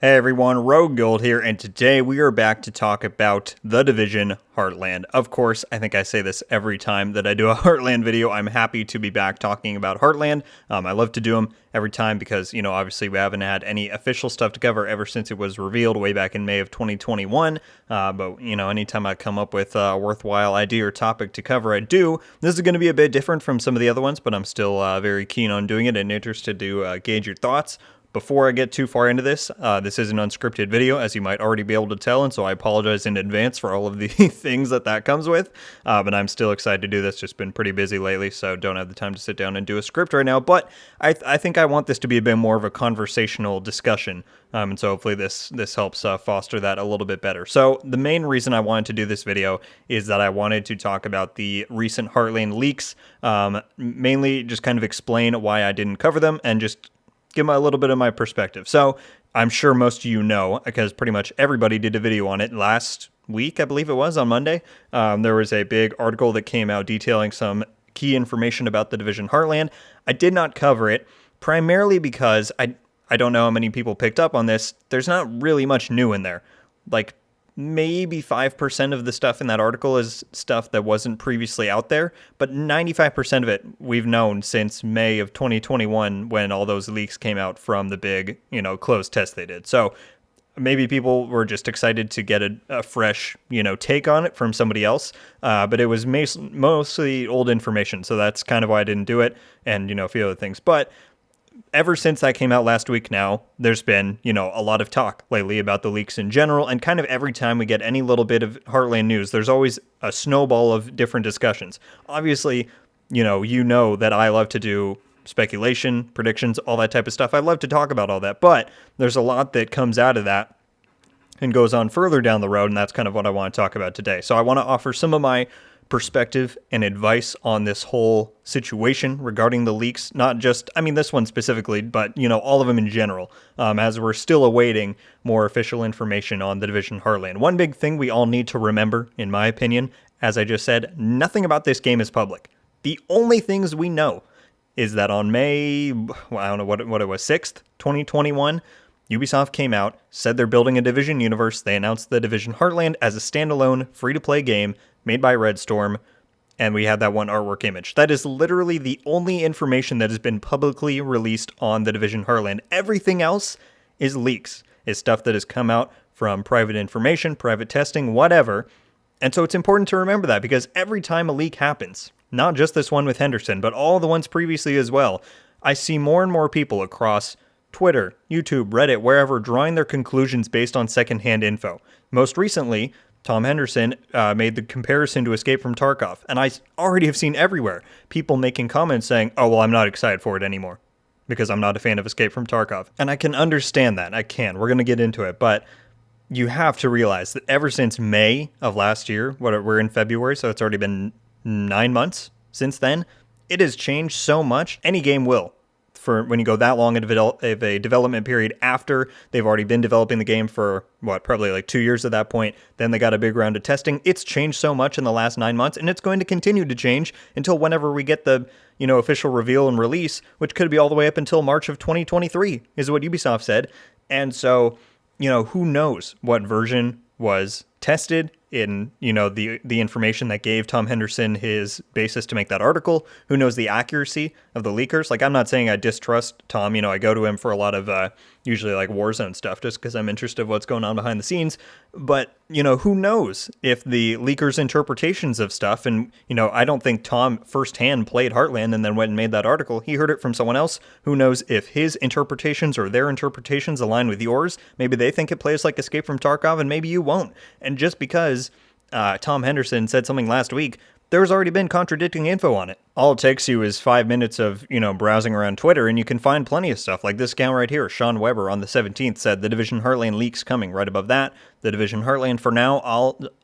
Hey everyone, RogueGold here, and today we are back to talk about The Division Heartland. Of course, I think I say this every time that I do a Heartland video. I'm happy to be back talking about Heartland. I love to do them every time because, obviously we haven't had any official stuff to cover ever since it was revealed way back in May of 2021. But, anytime I come up with a worthwhile idea or topic to cover, I do. This is going to be a bit different from some of the other ones, but I'm still very keen on doing it and interested to gauge your thoughts. Before I get too far into this, this is an unscripted video, as you might already be able to tell, and so I apologize in advance for all of the things that comes with, but I'm still excited to do this. Just been pretty busy lately, so don't have the time to sit down and do a script right now, but I think I want this to be a bit more of a conversational discussion, and so hopefully this helps foster that a little bit better. So the main reason I wanted to do this video is that I wanted to talk about the recent Heartland leaks, mainly just kind of explain why I didn't cover them, and just give a little bit of my perspective. So I'm sure most of you know, because pretty much everybody did a video on it last week, I believe it was, on Monday. There was a big article that came out detailing some key information about the Division Heartland. I did not cover it, primarily because I don't know how many people picked up on this. There's not really much new in there. Like, maybe 5% of the stuff in that article is stuff that wasn't previously out there, but 95% of it we've known since May of 2021 when all those leaks came out from the big, closed test they did. So maybe people were just excited to get a fresh, take on it from somebody else, but it was mostly old information, so that's kind of why I didn't do it, and, a few other things. But ever since that came out last week now, there's been, a lot of talk lately about the leaks in general, and kind of every time we get any little bit of Heartland news, there's always a snowball of different discussions. Obviously, you know that I love to do speculation, predictions, all that type of stuff. I love to talk about all that, but there's a lot that comes out of that and goes on further down the road, and that's kind of what I want to talk about today. So I want to offer some of my perspective and advice on this whole situation regarding the leaks, not just, this one specifically, but, all of them in general, as we're still awaiting more official information on the Division Heartland. One big thing we all need to remember, in my opinion, as I just said, nothing about this game is public. The only things we know is that on May, I don't know what it was, 6th, 2021, Ubisoft came out, said they're building a Division universe. They announced the Division Heartland as a standalone, free-to-play game made by Red Storm, and we had that one artwork image. That is literally the only information that has been publicly released on the Division Heartland. Everything else is leaks, is stuff that has come out from private information, private testing, whatever. And so it's important to remember that, because every time a leak happens, not just this one with Henderson, but all the ones previously as well, I see more and more people across Twitter, YouTube, Reddit, wherever, drawing their conclusions based on secondhand info. Most recently, Tom Henderson made the comparison to Escape from Tarkov, and I already have seen everywhere people making comments saying, oh, well, I'm not excited for it anymore because I'm not a fan of Escape from Tarkov. And I can understand that. We're going to get into it, but you have to realize that ever since May of last year, we're in February, so it's already been 9 months since then, it has changed so much. Any game will. For when you go that long of a development period after they've already been developing the game for, probably like 2 years at that point, then they got a big round of testing. It's changed so much in the last 9 months, and it's going to continue to change until whenever we get the, official reveal and release, which could be all the way up until March of 2023, is what Ubisoft said. And so, who knows what version was tested in, the information that gave Tom Henderson his basis to make that article. Who knows the accuracy of the leakers? Like, I'm not saying I distrust Tom. I go to him for a lot of usually like Warzone stuff just because I'm interested in what's going on behind the scenes. But, who knows if the leakers' interpretations of stuff, and, I don't think Tom firsthand played Heartland and then went and made that article. He heard it from someone else. Who knows if his interpretations or their interpretations align with yours? Maybe they think it plays like Escape from Tarkov, and maybe you won't. And just because Tom Henderson said something last week, there's already been contradicting info on it. All it takes you is 5 minutes of, browsing around Twitter, and you can find plenty of stuff. Like this account right here, Sean Weber on the 17th said, the Division Heartland leaks coming. Right above that, the Division Heartland, for now,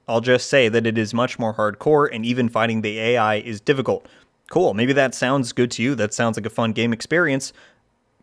I'll just say that it is much more hardcore, and even fighting the AI is difficult. Cool, maybe that sounds good to you. That sounds like a fun game experience.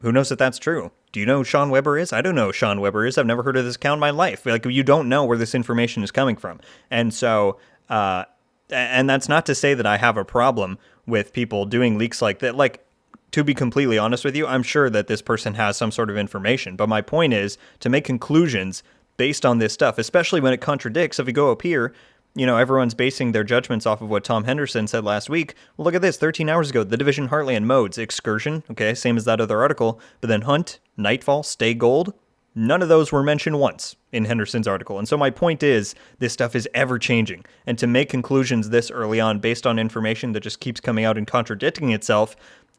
Who knows if that's true? Do you know who Sean Weber is? I don't know who Sean Weber is. I've never heard of this account in my life. Like, you don't know where this information is coming from. And so, and that's not to say that I have a problem with people doing leaks like that. Like, to be completely honest with you, I'm sure that this person has some sort of information. But my point is to make conclusions based on this stuff, especially when it contradicts. If you go up here, everyone's basing their judgments off of what Tom Henderson said last week. Well, look at this. 13 hours ago, the Division Heartland modes, Excursion, okay, same as that other article, but then Hunt, Nightfall, Stay Gold, none of those were mentioned once in Henderson's article. And so my point is, this stuff is ever changing. And to make conclusions this early on based on information that just keeps coming out and contradicting itself,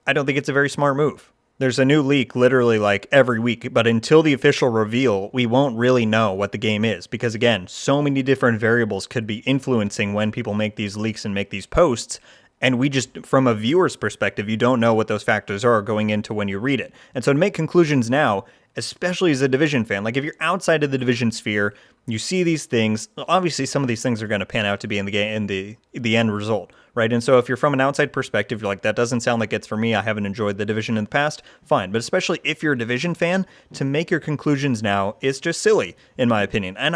I don't think it's a very smart move. There's a new leak literally like every week, but until the official reveal, we won't really know what the game is. Because again, so many different variables could be influencing when people make these leaks and make these posts. And we just, from a viewer's perspective, you don't know what those factors are going into when you read it. And so to make conclusions now, especially as a Division fan, like if you're outside of the Division sphere, you see these things, obviously some of these things are going to pan out to be in the game, in the end result, right? And so if you're from an outside perspective, you're like, that doesn't sound like it's for me, I haven't enjoyed the Division in the past, fine. But especially if you're a Division fan, to make your conclusions now is just silly, in my opinion. And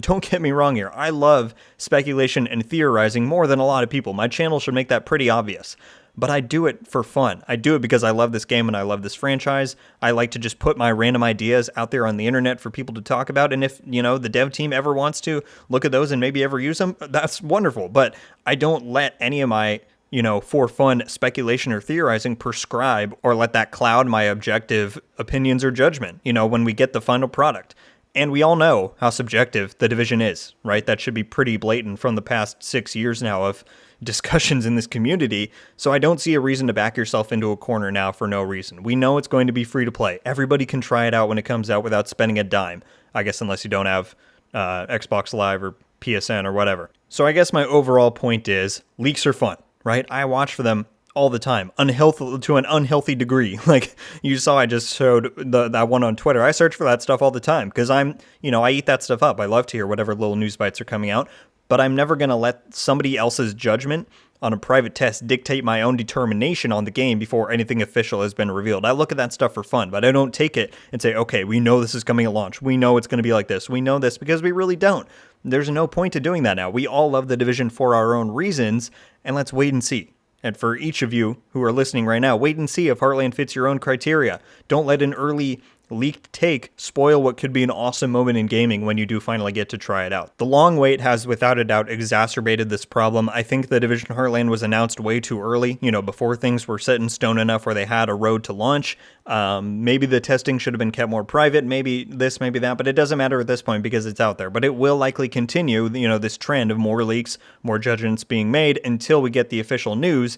don't get me wrong here, I love speculation and theorizing more than a lot of people. My channel should make that pretty obvious. But I do it for fun. I do it because I love this game and I love this franchise. I like to just put my random ideas out there on the internet for people to talk about. And if, the dev team ever wants to look at those and maybe ever use them, that's wonderful. But I don't let any of my, for fun speculation or theorizing prescribe or let that cloud my objective opinions or judgment, when we get the final product. And we all know how subjective the Division is, right? That should be pretty blatant from the past 6 years now of discussions in this community. So I don't see a reason to back yourself into a corner now for no reason. We know it's going to be free to play. Everybody can try it out when it comes out without spending a dime. I guess unless you don't have Xbox Live or PSN or whatever. So I guess my overall point is leaks are fun, right? I watch for them all the time, unhealthy to an unhealthy degree. Like you saw, I just showed that one on Twitter. I search for that stuff all the time because I eat that stuff up. I love to hear whatever little news bites are coming out, but I'm never going to let somebody else's judgment on a private test dictate my own determination on the game before anything official has been revealed. I look at that stuff for fun, but I don't take it and say, okay, we know this is coming at launch. We know it's going to be like this. We know this, because we really don't. There's no point to doing that now. We all love the Division for our own reasons, and let's wait and see. And for each of you who are listening right now, wait and see if Heartland fits your own criteria. Don't let an early leaked take spoil what could be an awesome moment in gaming when you do finally get to try it out. The long wait has without a doubt exacerbated this problem. I think the Division Heartland was announced way too early, before things were set in stone enough where they had a road to launch. Maybe the testing should have been kept more private, maybe this, maybe that, but it doesn't matter at this point because it's out there. But it will likely continue, this trend of more leaks, more judgments being made until we get the official news.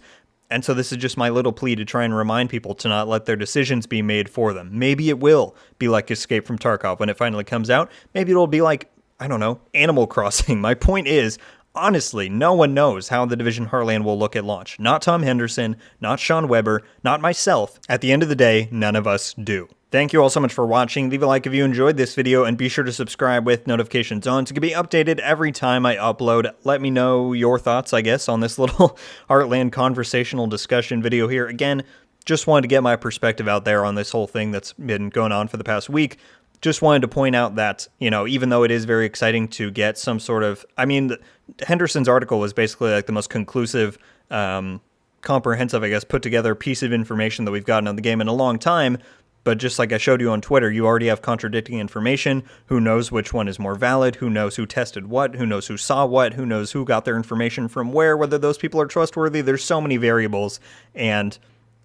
And so this is just my little plea to try and remind people to not let their decisions be made for them. Maybe it will be like Escape from Tarkov when it finally comes out. Maybe it'll be like, I don't know, Animal Crossing. My point is, honestly, no one knows how the Division Heartland will look at launch. Not Tom Henderson, not Sean Weber, not myself. At the end of the day, none of us do. Thank you all so much for watching. Leave a like if you enjoyed this video, and be sure to subscribe with notifications on to be updated every time I upload. Let me know your thoughts, I guess, on this little Heartland conversational discussion video here. Again, just wanted to get my perspective out there on this whole thing that's been going on for the past week. Just wanted to point out that, even though it is very exciting to get some sort of, Henderson's article was basically like the most conclusive, comprehensive, I guess, put together piece of information that we've gotten on the game in a long time. But just like I showed you on Twitter, you already have contradicting information. Who knows which one is more valid? Who knows who tested what? Who knows who saw what? Who knows who got their information from where? Whether those people are trustworthy? There's so many variables. And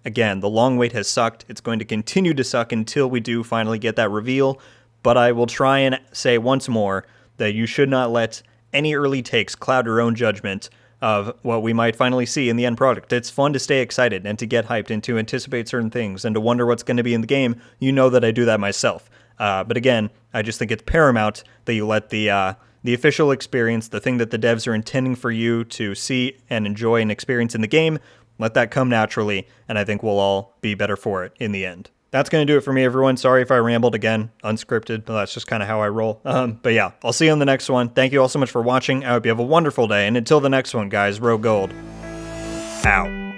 again, the long wait has sucked. It's going to continue to suck until we do finally get that reveal. But I will try and say once more that you should not let any early takes cloud your own judgment of what we might finally see in the end product. It's fun to stay excited and to get hyped and to anticipate certain things and to wonder what's going to be in the game. You know that I do that myself. But again, I just think it's paramount that you let the official experience, the thing that the devs are intending for you to see and enjoy and experience in the game, let that come naturally, and I think we'll all be better for it in the end. That's going to do it for me, everyone. Sorry if I rambled again, unscripted, but that's just kind of how I roll. But yeah, I'll see you on the next one. Thank you all so much for watching. I hope you have a wonderful day, and until the next one, guys, RogueGold out.